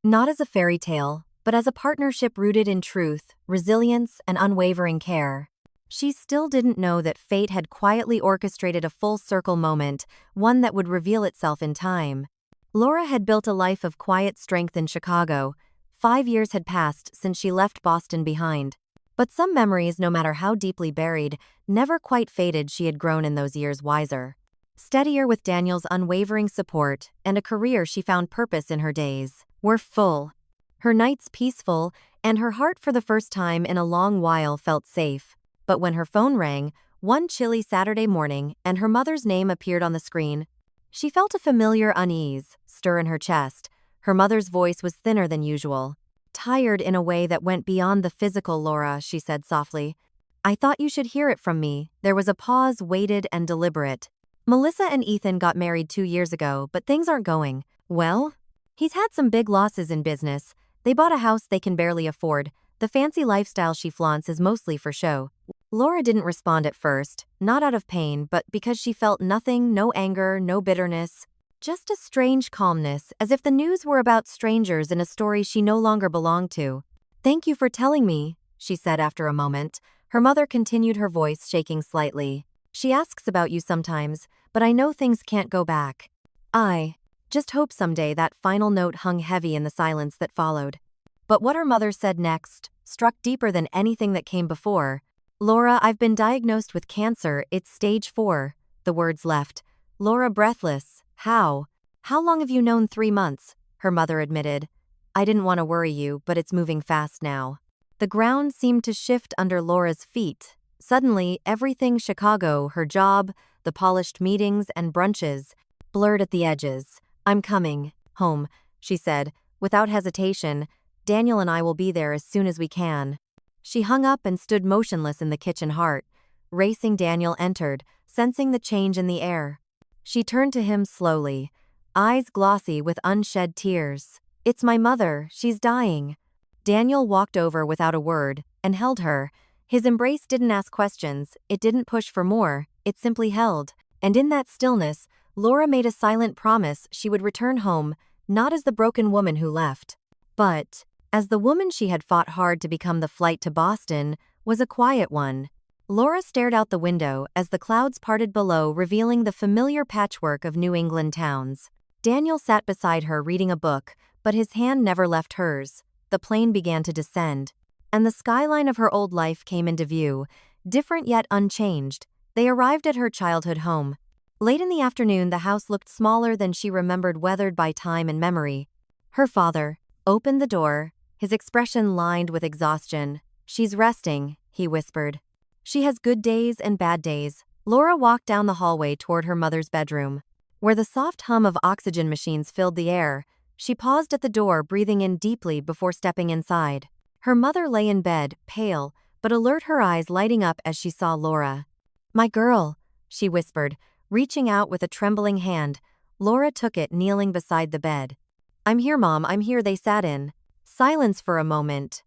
Not as a fairy tale, but as a partnership rooted in truth, resilience, and unwavering care. She still didn't know that fate had quietly orchestrated a full-circle moment, one that would reveal itself in time. Laura had built a life of quiet strength in Chicago. 5 years had passed since she left Boston behind. But some memories, no matter how deeply buried, never quite faded. She had grown in those years wiser. Steadier with Daniel's unwavering support, and a career she found purpose in. Her days were full. Her nights peaceful, and her heart for the first time in a long while felt safe. But when her phone rang, one chilly Saturday morning, and her mother's name appeared on the screen, she felt a familiar unease stir in her chest. Her mother's voice was thinner than usual. Tired in a way that went beyond the physical. "Laura," she said softly, "I thought you should hear it from me." There was a pause, weighted and deliberate. "Melissa and Ethan got married 2 years ago, but things aren't going well. He's had some big losses in business. They bought a house they can barely afford. The fancy lifestyle she flaunts is mostly for show." Laura didn't respond at first, not out of pain, but because she felt nothing, no anger, no bitterness. Just a strange calmness, as if the news were about strangers in a story she no longer belonged to. "Thank you for telling me," she said after a moment. Her mother continued, her voice shaking slightly. "She asks about you sometimes, but I know things can't go back. I just hope someday." That final note hung heavy in the silence that followed. But what her mother said next struck deeper than anything that came before. "Laura, I've been diagnosed with cancer. It's stage 4. The words left Laura breathless. How long have you known?" "3 months, her mother admitted. "I didn't want to worry you, but it's moving fast now." The ground seemed to shift under Laura's feet. Suddenly, everything Chicago, her job, the polished meetings and brunches, blurred at the edges. "I'm coming home," she said, without hesitation. "Daniel and I will be there as soon as we can." She hung up and stood motionless in the kitchen, heart racing. Daniel entered, sensing the change in the air. She turned to him slowly, eyes glossy with unshed tears. "It's my mother, she's dying." Daniel walked over without a word and held her. His embrace didn't ask questions, it didn't push for more, it simply held. And in that stillness, Laura made a silent promise she would return home, not as the broken woman who left, but as the woman she had fought hard to become. The flight to Boston was a quiet one. Laura stared out the window as the clouds parted below, revealing the familiar patchwork of New England towns. Daniel sat beside her reading a book, but his hand never left hers. The plane began to descend, and the skyline of her old life came into view, different yet unchanged. They arrived at her childhood home. Late in the afternoon, the house looked smaller than she remembered, weathered by time and memory. Her father opened the door, his expression lined with exhaustion. "She's resting," he whispered. "She has good days and bad days." Laura walked down the hallway toward her mother's bedroom, where the soft hum of oxygen machines filled the air. She paused at the door, breathing in deeply before stepping inside. Her mother lay in bed, pale, but alert, her eyes lighting up as she saw Laura. "My girl," she whispered, reaching out with a trembling hand. Laura took it, kneeling beside the bed. "I'm here, Mom, I'm here." They sat in silence for a moment,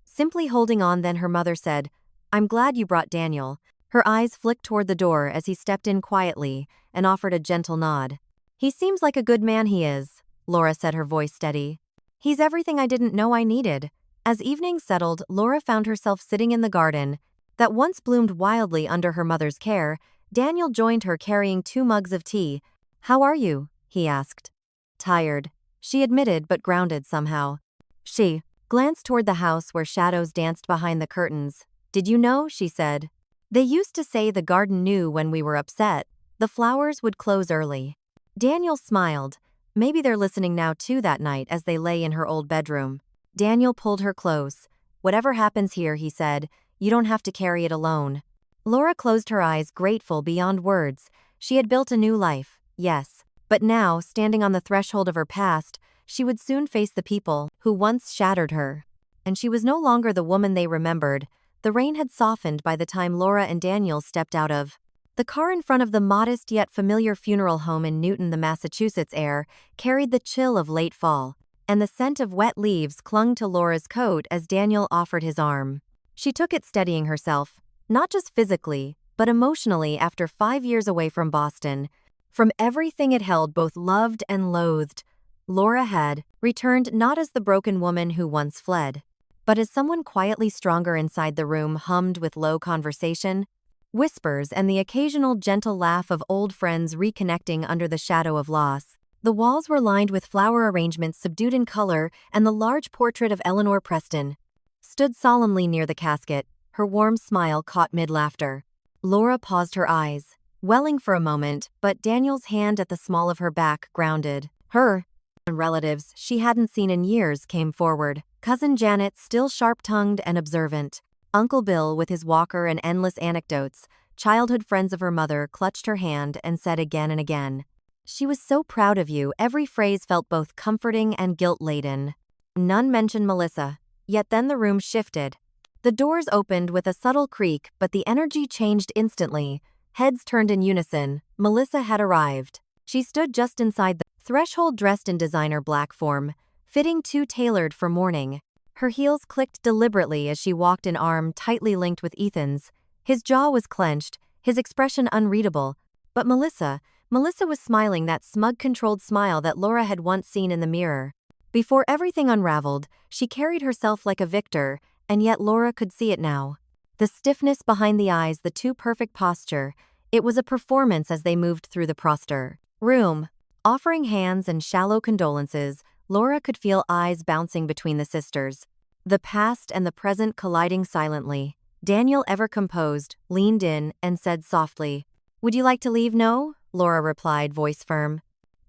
simply holding on. Then her mother said, "I'm glad you brought Daniel." Her eyes flicked toward the door as he stepped in quietly and offered a gentle nod. "He seems like a good man." "He is," Laura said, her voice steady. "He's everything I didn't know I needed." As evening settled, Laura found herself sitting in the garden that once bloomed wildly under her mother's care. Daniel joined her, carrying 2 mugs of tea. "How are you?" he asked. "Tired," she admitted, but grounded somehow. She glanced toward the house where shadows danced behind the curtains. "Did you know?" she said. "They used to say the garden knew when we were upset. The flowers would close early." Daniel smiled. Maybe they're listening now too. That night, as they lay in her old bedroom, Daniel pulled her close. "Whatever happens here," he said, "you don't have to carry it alone." Laura closed her eyes, grateful beyond words. She had built a new life, yes. But now, standing on the threshold of her past, she would soon face the people who once shattered her. And she was no longer the woman they remembered. The rain had softened by the time Laura and Daniel stepped out of the car. In front of the modest yet familiar funeral home in Newton, the Massachusetts air carried the chill of late fall, and the scent of wet leaves clung to Laura's coat as Daniel offered his arm. She took it, steadying herself, not just physically, but emotionally. After 5 years away from Boston, from everything it held both loved and loathed, Laura had returned not as the broken woman who once fled, but as someone quietly stronger. Inside, the room hummed with low conversation, whispers, and the occasional gentle laugh of old friends reconnecting under the shadow of loss. The walls were lined with flower arrangements subdued in color, and the large portrait of Eleanor Preston stood solemnly near the casket, her warm smile caught mid-laughter. Laura paused, her eyes welling for a moment, but Daniel's hand at the small of her back grounded her. Relatives she hadn't seen in years came forward. Cousin Janet, still sharp-tongued and observant. Uncle Bill, with his walker and endless anecdotes. Childhood friends of her mother clutched her hand and said again and again, "She was so proud of you." Every phrase felt both comforting and guilt-laden. None mentioned Melissa. Yet then the room shifted. The doors opened with a subtle creak, but the energy changed instantly. Heads turned in unison. Melissa had arrived. She stood just inside the threshold, dressed in designer black form, fitting too tailored for mourning. Her heels clicked deliberately as she walked, an arm tightly linked with Ethan's. His jaw was clenched, his expression unreadable. But Melissa was smiling, that smug, controlled smile that Laura had once seen in the mirror. Before everything unraveled, she carried herself like a victor, and yet Laura could see it now. The stiffness behind the eyes, the too perfect posture. It was a performance. As they moved through the prosper room, offering hands and shallow condolences, Laura could feel eyes bouncing between the sisters, the past and the present colliding silently. Daniel, ever composed, leaned in and said softly, "Would you like to leave?" "No," Laura replied, voice firm.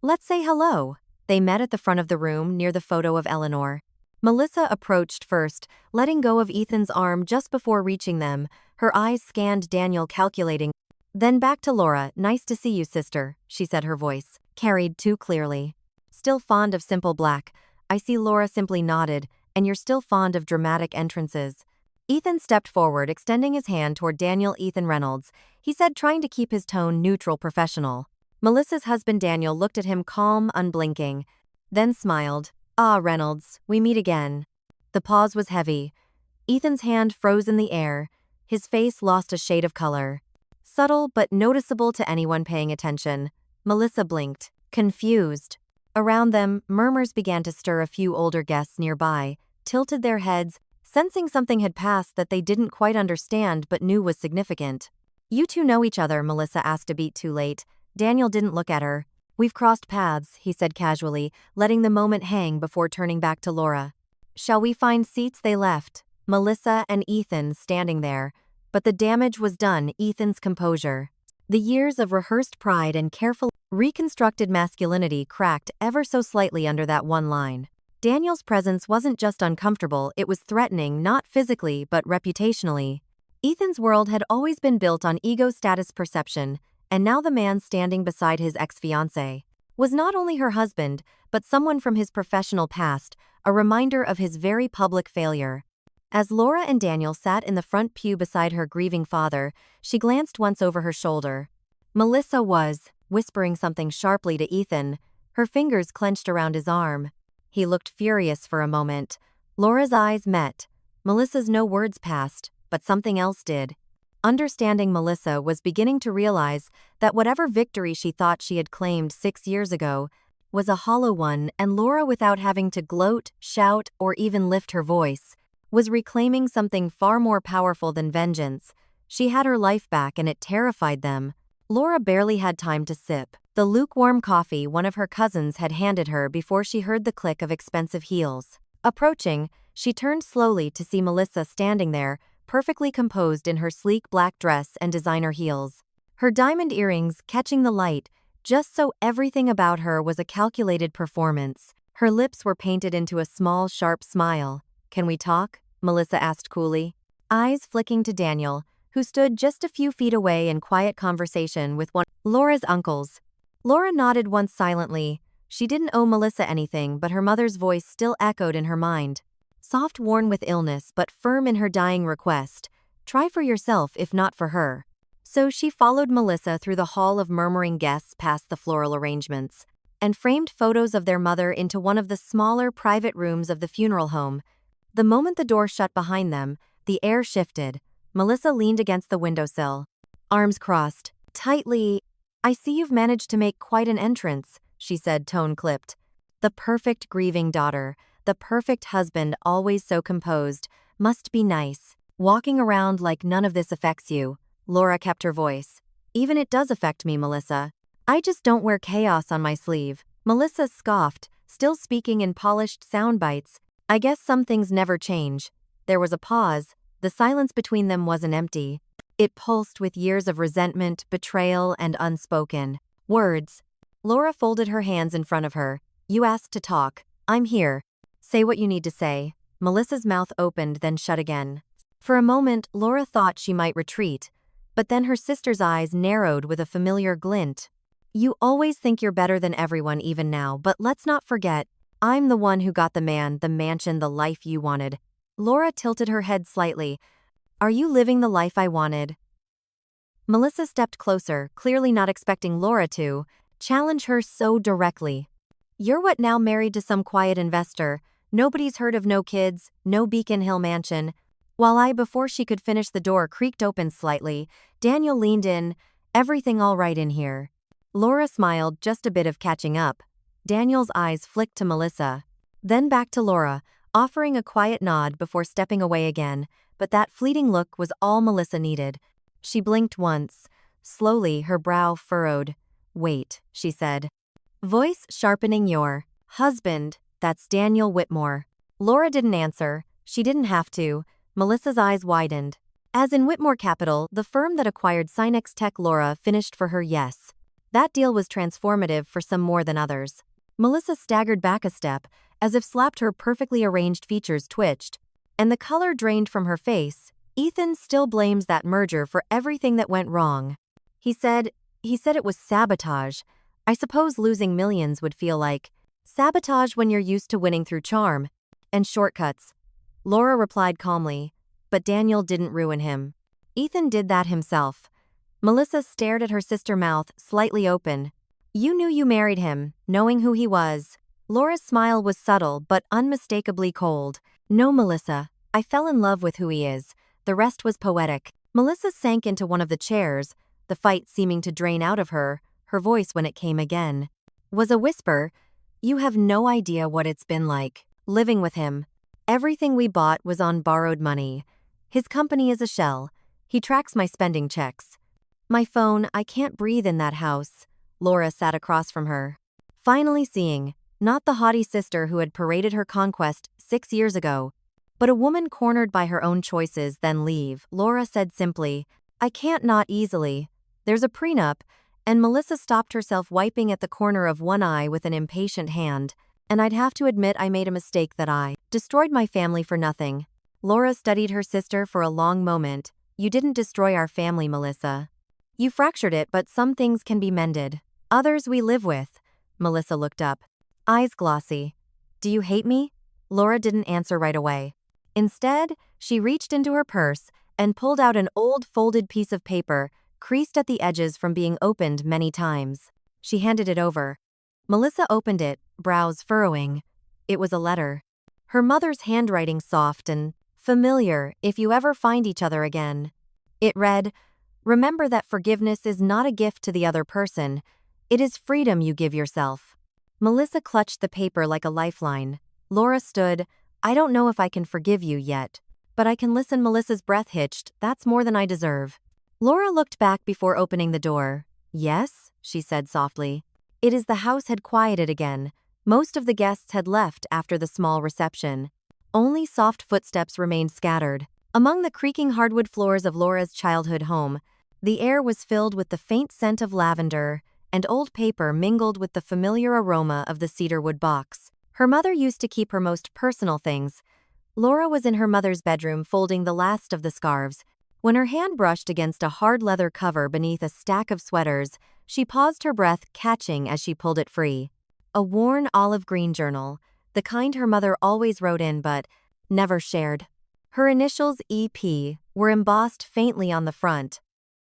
"Let's say hello." They met at the front of the room near the photo of Eleanor. Melissa approached first, letting go of Ethan's arm just before reaching them. Her eyes scanned Daniel, calculating. Then back to Laura. "Nice to see you, sister," she said, her voice carried too clearly. "Still fond of simple black?" "I see." Laura simply nodded. "And you're still fond of dramatic entrances?" Ethan stepped forward, extending his hand toward Daniel. "Ethan Reynolds," he said, trying to keep his tone neutral, professional. Melissa's husband. Daniel looked at him, calm, unblinking, then smiled. "Ah, Reynolds, we meet again." The pause was heavy. Ethan's hand froze in the air. His face lost a shade of color, subtle but noticeable to anyone paying attention. Melissa blinked, confused. Around them, murmurs began to stir. A few older guests nearby tilted their heads, sensing something had passed that they didn't quite understand but knew was significant. "You two know each other?" Melissa asked, a beat too late. Daniel didn't look at her. "We've crossed paths," he said casually, letting the moment hang before turning back to Laura. "Shall we find seats?" They left, Melissa and Ethan standing there. But the damage was done. Ethan's composure, the years of rehearsed pride and careful, reconstructed masculinity, cracked ever so slightly under that one line. Daniel's presence wasn't just uncomfortable, it was threatening, not physically but reputationally. Ethan's world had always been built on ego, status, perception, and now the man standing beside his ex-fiancé was not only her husband, but someone from his professional past, a reminder of his very public failure. As Laura and Daniel sat in the front pew beside her grieving father, she glanced once over her shoulder. Melissa was whispering something sharply to Ethan, her fingers clenched around his arm. He looked furious for a moment. Laura's eyes met. Melissa's no words passed, but something else did. Understanding, Melissa was beginning to realize that whatever victory she thought she had claimed 6 years ago was a hollow one, and Laura, without having to gloat, shout, or even lift her voice, was reclaiming something far more powerful than vengeance. She had her life back, and it terrified them. Laura barely had time to sip the lukewarm coffee one of her cousins had handed her before she heard the click of expensive heels approaching. She turned slowly to see Melissa standing there, perfectly composed in her sleek black dress and designer heels, her diamond earrings catching the light, just so everything about her was a calculated performance. Her lips were painted into a small, sharp smile. "Can we talk?" Melissa asked coolly, eyes flicking to Daniel, who stood just a few feet away in quiet conversation with one of Laura's uncles. Laura nodded once silently. She didn't owe Melissa anything, but her mother's voice still echoed in her mind. Soft, worn with illness, but firm in her dying request. Try for yourself if not for her. So she followed Melissa through the hall of murmuring guests past the floral arrangements, and framed photos of their mother into one of the smaller private rooms of the funeral home. The moment the door shut behind them, the air shifted. Melissa leaned against the windowsill, arms crossed, tightly. "I see you've managed to make quite an entrance," she said, tone clipped. The perfect grieving daughter, the perfect husband, always so composed, must be nice. Walking around like none of this affects you. Laura kept her voice. "Even it does affect me, Melissa. I just don't wear chaos on my sleeve." Melissa scoffed, still speaking in polished sound bites. "I guess some things never change." There was a pause. The silence between them wasn't empty. It pulsed with years of resentment, betrayal, and unspoken words. Laura folded her hands in front of her. "You asked to talk. I'm here. Say what you need to say." Melissa's mouth opened, then shut again. For a moment, Laura thought she might retreat, but then her sister's eyes narrowed with a familiar glint. "You always think you're better than everyone even now, but let's not forget, I'm the one who got the man, the mansion, the life you wanted." Laura tilted her head slightly. "Are you living the life I wanted?" Melissa stepped closer, clearly not expecting Laura to challenge her so directly. "You're what now, married to some quiet investor, nobody's heard of, no kids, no Beacon Hill mansion." While before she could finish, the door creaked open slightly. Daniel leaned in. "Everything all right in here?" Laura smiled, just a bit of catching up. Daniel's eyes flicked to Melissa, then back to Laura, offering a quiet nod before stepping away again, but that fleeting look was all Melissa needed. She blinked once. Slowly, her brow furrowed. "Wait," she said, voice sharpening. "Your husband, that's Daniel Whitmore." Laura didn't answer. She didn't have to. Melissa's eyes widened. "As in Whitmore Capital, the firm that acquired Sinex Tech." Laura finished for her. "Yes. That deal was transformative for some more than others." Melissa staggered back a step, as if slapped. Her perfectly arranged features twitched, and the color drained from her face. "Ethan still blames that merger for everything that went wrong. He said it was sabotage. I suppose losing millions would feel like sabotage when you're used to winning through charm and shortcuts." Laura replied calmly, "But Daniel didn't ruin him. Ethan did that himself." Melissa stared at her sister, mouth slightly open. "You knew you married him, knowing who he was." Laura's smile was subtle but unmistakably cold. "No, Melissa, I fell in love with who he is. The rest was poetic." Melissa sank into one of the chairs, the fight seeming to drain out of her. Her voice, when it came again, was a whisper. "You have no idea what it's been like, living with him. Everything we bought was on borrowed money. His company is a shell. He tracks my spending checks. My phone, I can't breathe in that house." Laura sat across from her, finally seeing, not the haughty sister who had paraded her conquest 6 years ago, but a woman cornered by her own choices. "Then leave," Laura said simply. "I can't, not easily. There's a prenup." And Melissa stopped herself, wiping at the corner of one eye with an impatient hand. "And I'd have to admit I made a mistake, that I destroyed my family for nothing." Laura studied her sister for a long moment. "You didn't destroy our family, Melissa. You fractured it, but some things can be mended. Others we live with." Melissa looked up, eyes glossy. "Do you hate me?" Laura didn't answer right away. Instead, she reached into her purse and pulled out an old folded piece of paper, creased at the edges from being opened many times. She handed it over. Melissa opened it, brows furrowing. It was a letter. Her mother's handwriting, soft and familiar. "If you ever find each other again." It read, "Remember that forgiveness is not a gift to the other person. It is freedom you give yourself." Melissa clutched the paper like a lifeline. Laura stood. "I don't know if I can forgive you yet, but I can listen." Melissa's breath hitched. "That's more than I deserve." Laura looked back before opening the door. "Yes," she said softly. It is the house had quieted again. Most of the guests had left after the small reception. Only soft footsteps remained scattered. Among the creaking hardwood floors of Laura's childhood home, the air was filled with the faint scent of lavender, and old paper mingled with the familiar aroma of the cedarwood box. Her mother used to keep her most personal things. Laura was in her mother's bedroom folding the last of the scarves, when her hand brushed against a hard leather cover beneath a stack of sweaters. She paused, her breath catching as she pulled it free. A worn olive green journal, the kind her mother always wrote in but never shared. Her initials EP were embossed faintly on the front.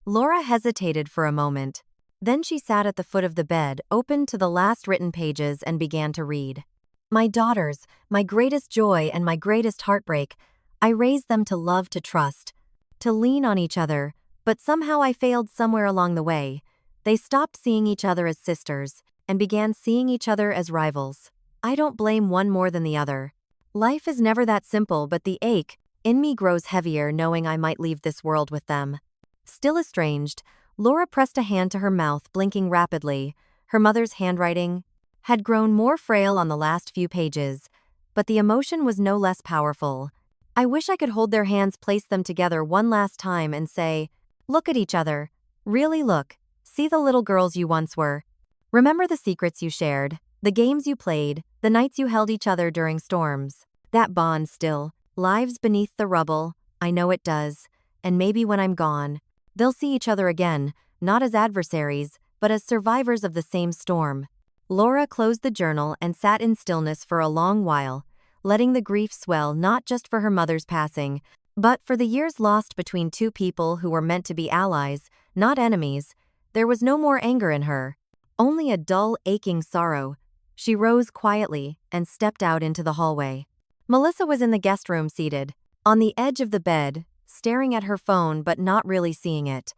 Laura hesitated for a moment. Then she sat at the foot of the bed, opened to the last written pages, and began to read. My daughters, my greatest joy and my greatest heartbreak, I raised them to love, to trust, to lean on each other, but somehow I failed somewhere along the way. They stopped seeing each other as sisters and began seeing each other as rivals. I don't blame one more than the other. Life is never that simple, but the ache in me grows heavier knowing I might leave this world with them. Still estranged, Laura pressed a hand to her mouth, blinking rapidly. Her mother's handwriting had grown more frail on the last few pages, but the emotion was no less powerful. I wish I could hold their hands, place them together one last time and say, look at each other. Really look. See the little girls you once were. Remember the secrets you shared, the games you played, the nights you held each other during storms. That bond still lives beneath the rubble. I know it does. And maybe when I'm gone, they'll see each other again, not as adversaries, but as survivors of the same storm. Laura closed the journal and sat in stillness for a long while, letting the grief swell not just for her mother's passing, but for the years lost between two people who were meant to be allies, not enemies. There was no more anger in her, only a dull, aching sorrow. She rose quietly and stepped out into the hallway. Melissa was in the guest room, seated on the edge of the bed, staring at her phone but not really seeing it.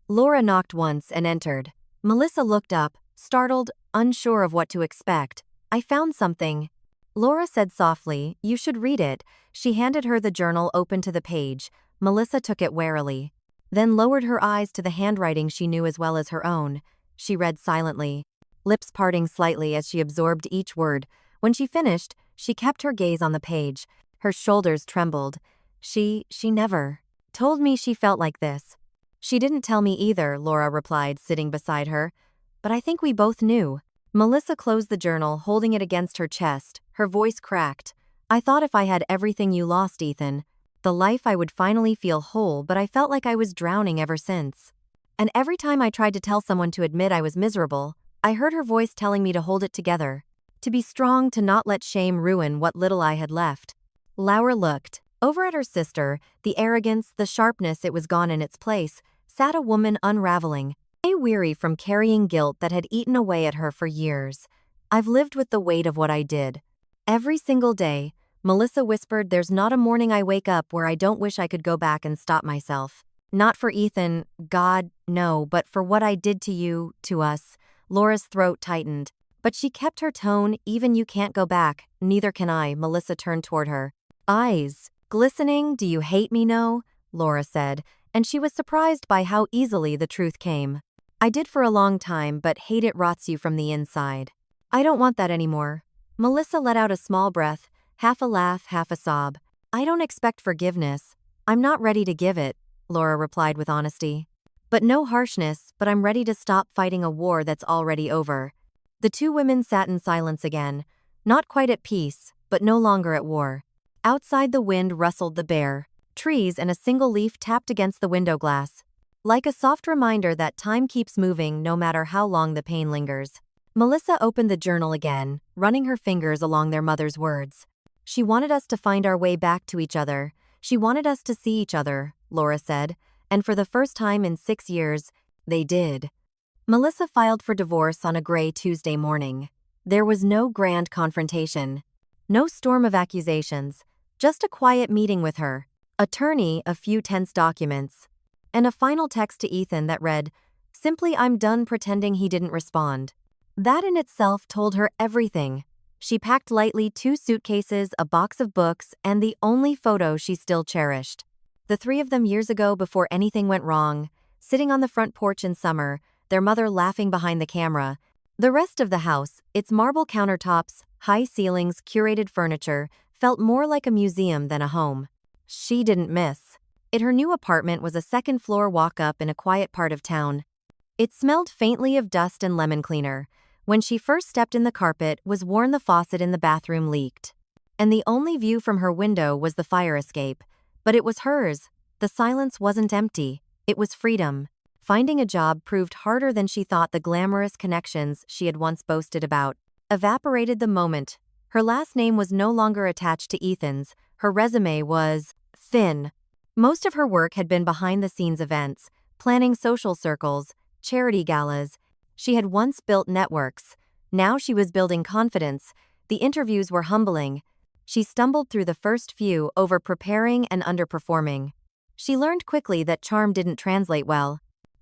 Laura knocked once and entered. Melissa looked up, startled, unsure of what to expect. I found something, Laura said softly. You should read it. She handed her the journal, open to the page. Melissa took it warily, then lowered her eyes to the handwriting she knew as well as her own. She read silently, lips parting slightly as she absorbed each word. When she finished, she kept her gaze on the page. Her shoulders trembled. She never told me she felt like this. She didn't tell me either, Laura replied, sitting beside her. But I think we both knew. Melissa closed the journal, holding it against her chest. Her voice cracked. I thought if I had everything you lost, Ethan, the life I would finally feel whole, but I felt like I was drowning ever since. And every time I tried to tell someone to admit I was miserable, I heard her voice telling me to hold it together, to be strong, to not let shame ruin what little I had left. Laura looked over at her sister. The arrogance, the sharpness, it was gone. In its place sat a woman unraveling, weary from carrying guilt that had eaten away at her for years. I've lived with the weight of what I did. Every single day, Melissa whispered, there's not a morning I wake up where I don't wish I could go back and stop myself. Not for Ethan, God, no, but for what I did to you, to us. Laura's throat tightened, but she kept her tone. Even you can't go back, neither can I. Melissa turned toward her, eyes glistening. Do you hate me? No, Laura said, and she was surprised by how easily the truth came. I did for a long time, but hate it rots you from the inside. I don't want that anymore. Melissa let out a small breath, half a laugh, half a sob. I don't expect forgiveness. I'm not ready to give it, Laura replied with honesty. But no harshness, but I'm ready to stop fighting a war that's already over. The two women sat in silence again, not quite at peace, but no longer at war. Outside, the wind rustled the bare trees and a single leaf tapped against the window glass, like a soft reminder that time keeps moving no matter how long the pain lingers. Melissa opened the journal again, running her fingers along their mother's words. She wanted us to find our way back to each other. She wanted us to see each other, Laura said, and for the first time in 6 years, they did. Melissa filed for divorce on a gray Tuesday morning. There was no grand confrontation, no storm of accusations, just a quiet meeting with her attorney, a few tense documents, and a final text to Ethan that read, simply, I'm done pretending. He didn't respond. That in itself told her everything. She packed lightly 2 suitcases, a box of books, and the only photo she still cherished. The 3 of them years ago, before anything went wrong, sitting on the front porch in summer, their mother laughing behind the camera. The rest of the house, its marble countertops, high ceilings, curated furniture, felt more like a museum than a home. She didn't miss it. Her new apartment was a second-floor walk-up in a quiet part of town. It smelled faintly of dust and lemon cleaner. When she first stepped in, the carpet was worn, the faucet in the bathroom leaked, and the only view from her window was the fire escape. But it was hers. The silence wasn't empty. It was freedom. Finding a job proved harder than she thought. The glamorous connections she had once boasted about evaporated the moment her last name was no longer attached to Ethan's. Her resume was thin. Most of her work had been behind-the-scenes events, planning social circles, charity galas. She had once built networks. Now she was building confidence. The interviews were humbling. She stumbled through the first few, over-preparing and underperforming. She learned quickly that charm didn't translate well.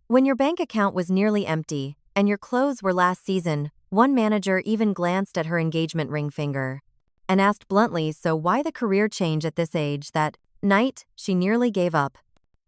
When your bank account was nearly empty, and your clothes were last season, one manager even glanced at her engagement ring finger and asked bluntly, so why the career change at this age? That night, she nearly gave up.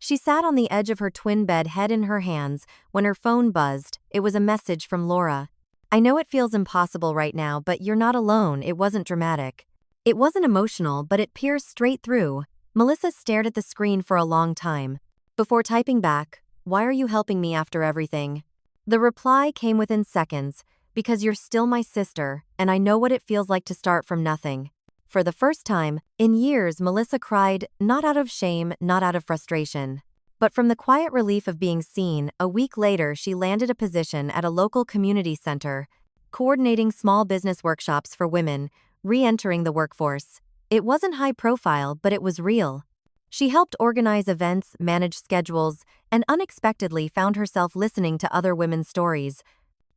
She sat on the edge of her twin bed, head in her hands, when her phone buzzed. It was a message from Laura. I know it feels impossible right now, but you're not alone. It wasn't dramatic. It wasn't emotional, but it pierced straight through. Melissa stared at the screen for a long time before typing back, "Why are you helping me after everything?" The reply came within seconds, "Because you're still my sister, and I know what it feels like to start from nothing." For the first time in years, Melissa cried, not out of shame, not out of frustration, but from the quiet relief of being seen. A week later, she landed a position at a local community center, coordinating small business workshops for women re-entering the workforce. It wasn't high profile, but it was real. She helped organize events, manage schedules, and unexpectedly found herself listening to other women's stories.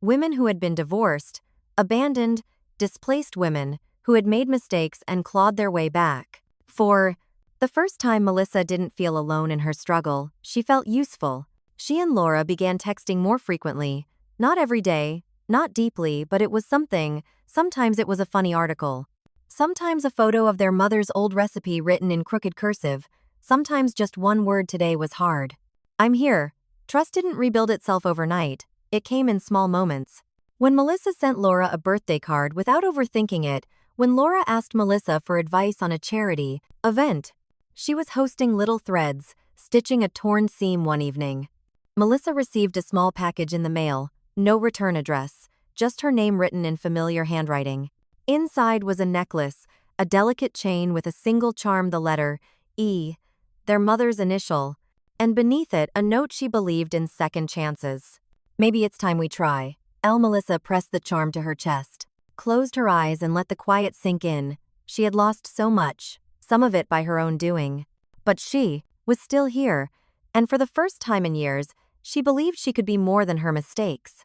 Women who had been divorced, abandoned, displaced women who had made mistakes and clawed their way back. For the first time, Melissa didn't feel alone in her struggle. She felt useful. She and Laura began texting more frequently. Not every day, not deeply, but it was something. Sometimes it was a funny article. Sometimes a photo of their mother's old recipe written in crooked cursive. Sometimes just one word, "Today was hard." "I'm here." Trust didn't rebuild itself overnight. It came in small moments. When Melissa sent Laura a birthday card without overthinking it, when Laura asked Melissa for advice on a charity event she was hosting, little threads, stitching a torn seam one evening. Melissa received a small package in the mail, no return address, just her name written in familiar handwriting. Inside was a necklace, a delicate chain with a single charm, the letter E, their mother's initial, and beneath it a note she believed in second chances. "Maybe it's time we try." Melissa pressed the charm to her chest, closed her eyes and let the quiet sink in. She had lost so much, some of it by her own doing. But she was still here, and for the first time in years, she believed she could be more than her mistakes.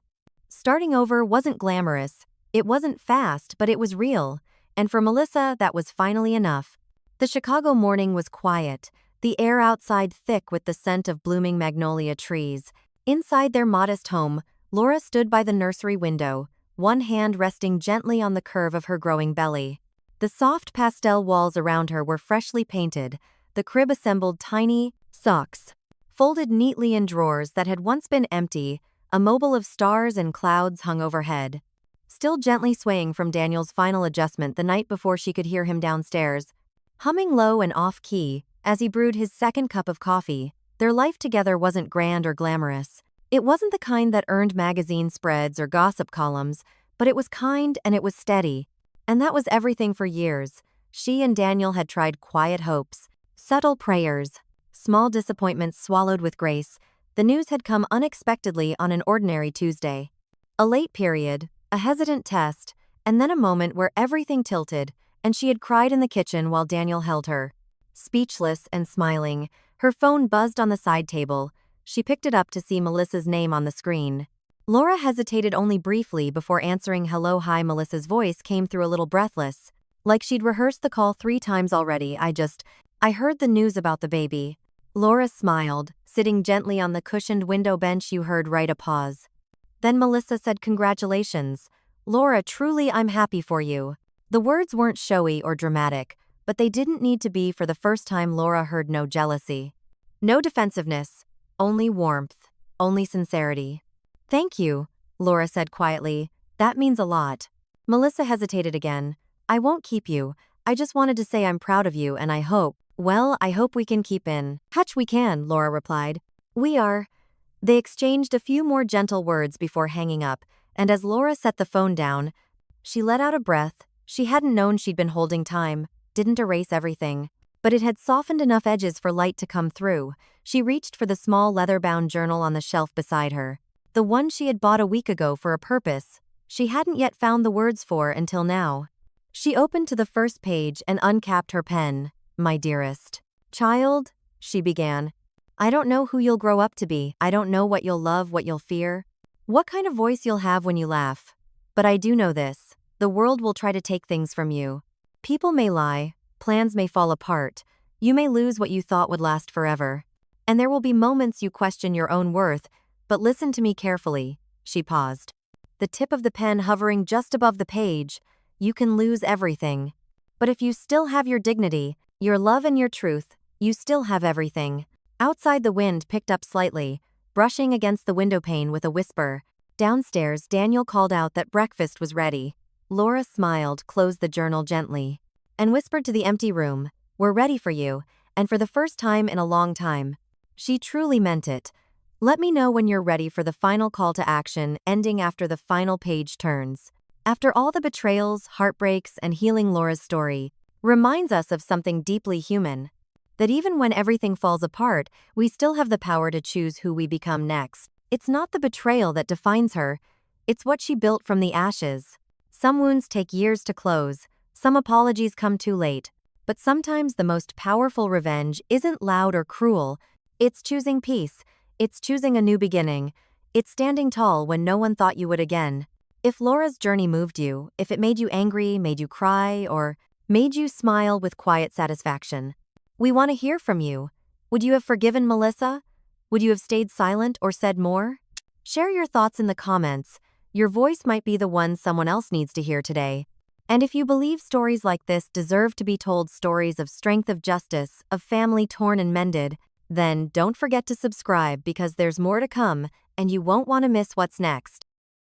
Starting over wasn't glamorous, it wasn't fast, but it was real, and for Melissa that was finally enough. The Chicago morning was quiet, the air outside thick with the scent of blooming magnolia trees. Inside their modest home, Laura stood by the nursery window, one hand resting gently on the curve of her growing belly. The soft pastel walls around her were freshly painted, the crib assembled, tiny socks folded neatly in drawers that had once been empty. A mobile of stars and clouds hung overhead, still gently swaying from Daniel's final adjustment the night before. She could hear him downstairs, humming low and off-key as he brewed his second cup of coffee. Their life together wasn't grand or glamorous. It wasn't the kind that earned magazine spreads or gossip columns, but it was kind and it was steady. And that was everything for years. She and Daniel had tried quiet hopes, subtle prayers, small disappointments swallowed with grace. The news had come unexpectedly on an ordinary Tuesday. A late period, a hesitant test, and then a moment where everything tilted, and she had cried in the kitchen while Daniel held her. Speechless and smiling, her phone buzzed on the side table. She picked it up to see Melissa's name on the screen. Laura hesitated only briefly before answering. "Hello." "Hi." Melissa's voice came through a little breathless, like she'd rehearsed the call 3 times already. I heard the news about the baby." Laura smiled, sitting gently on the cushioned window bench. "You heard right." A pause. Then Melissa said, "Congratulations." "Laura, truly I'm happy for you." The words weren't showy or dramatic, but they didn't need to be. For the first time, Laura heard no jealousy, no defensiveness, only warmth, only sincerity. "Thank you," Laura said quietly. "That means a lot." Melissa hesitated again. "I won't keep you. I just wanted to say I'm proud of you and I hope we can keep in touch." "We can," Laura replied. "We are." They exchanged a few more gentle words before hanging up, and as Laura set the phone down, she let out a breath. She hadn't known she'd been holding time, didn't erase everything. but it had softened enough edges for light to come through. She reached for the small leather-bound journal on the shelf beside her. The one she had bought a week ago for a purpose she hadn't yet found the words for until now. She opened to the first page and uncapped her pen. "My dearest child," she began. "I don't know who you'll grow up to be. I don't know what you'll love, what you'll fear, what kind of voice you'll have when you laugh. But I do know this. The world will try to take things from you. People may lie, plans may fall apart, you may lose what you thought would last forever. And there will be moments you question your own worth, but listen to me carefully." She paused, the tip of the pen hovering just above the page. "You can lose everything. But if you still have your dignity, your love and your truth, you still have everything." Outside, the wind picked up slightly, brushing against the windowpane with a whisper. Downstairs, Daniel called out that breakfast was ready. Laura smiled, closed the journal gently, and whispered to the empty room, "We're ready for you," and for the first time in a long time, she truly meant it. "Let me know when you're ready for the final call to action, ending after the final page turns." After all the betrayals, heartbreaks, and healing, Laura's story reminds us of something deeply human. That even when everything falls apart, we still have the power to choose who we become next. It's not the betrayal that defines her, it's what she built from the ashes. Some wounds take years to close, some apologies come too late, but sometimes the most powerful revenge isn't loud or cruel. It's choosing peace, it's choosing a new beginning, it's standing tall when no one thought you would again. If Laura's journey moved you, if it made you angry, made you cry, or made you smile with quiet satisfaction, we want to hear from you. Would you have forgiven Melissa? Would you have stayed silent or said more? Share your thoughts in the comments. Your voice might be the one someone else needs to hear today. And if you believe stories like this deserve to be told, stories of strength, of justice, of family torn and mended, then don't forget to subscribe, because there's more to come, and you won't want to miss what's next.